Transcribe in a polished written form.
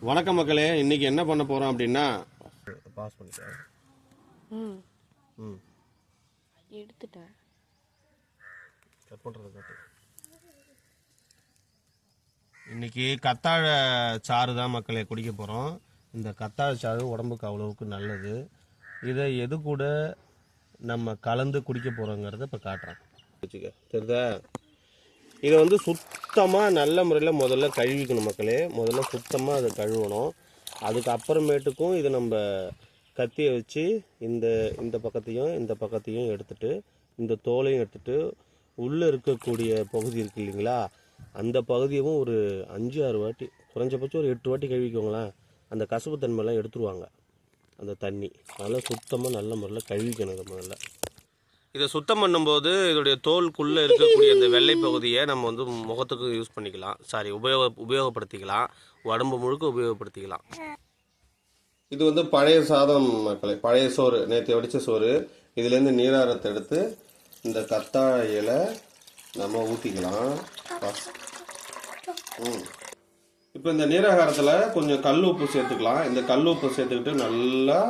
வணக்கம் மக்களே, இன்னைக்கு என்ன பண்ண போறோம் அப்படின்னா பாஸ் பண்ணிட்டேன். எடுத்துட்டேன். கட் பண்றது கட்டு. இன்னைக்கு கத்தாழ சாறு தான் மக்களே குடிக்க போறோம். இந்த கத்தாழ சாறு உடம்புக்கு அவ்வளவுக்கு நல்லது. இதை எது கூட நம்ம கலந்து குடிக்க போறோங்கிறத இப்ப காட்டுறேன். வச்சுக்க தெரியுதா? இதை வந்து சுத்தமாக நல்ல முறையில் முதல்ல கழுவிக்கணும் மக்களே. முதல்ல சுத்தமாக அதை கழுவணும். அதுக்கு அப்புறமேட்டுக்கும் இதை நம்ம கத்தியை வச்சு இந்த பக்கத்தையும் இந்த பக்கத்தையும் எடுத்துட்டு இந்த தோலையும் எடுத்துட்டு உள்ளே இருக்கக்கூடிய பகுதி இருக்கு இல்லைங்களா, அந்த பகுதியும் ஒரு 5-6 வாட்டி, குறைஞ்சபட்சம் ஒரு 8 வாட்டி கழுவிக்கோங்களேன். அந்த கசப்பு தன்மையெல்லாம் எடுத்துருவாங்க அந்த தண்ணி. அதெல்லாம் சுத்தமாக நல்ல முறையில் கழுவிக்கணும். இதை முதல்ல இதை சுத்தம் பண்ணும்போது இதோடைய தோலுக்குள்ளே இருக்கக்கூடிய அந்த வெள்ளை பகுதியை நம்ம வந்து முகத்துக்கு யூஸ் பண்ணிக்கலாம், உபயோகப்படுத்திக்கலாம், உடம்பு முழுக்க உபயோகப்படுத்திக்கலாம். இது வந்து பழைய சாதம் மக்களை, பழைய சோறு, நேற்று வடித்த சோறு. இதுலேருந்து நீராரத்தை எடுத்து இந்த கத்தாழையில நம்ம ஊற்றிக்கலாம். இப்போ இந்த நீராகாரத்தில் கொஞ்சம் கல் உப்பு சேர்த்துக்கலாம். இந்த கல் உப்பு சேர்த்துக்கிட்டு நல்லா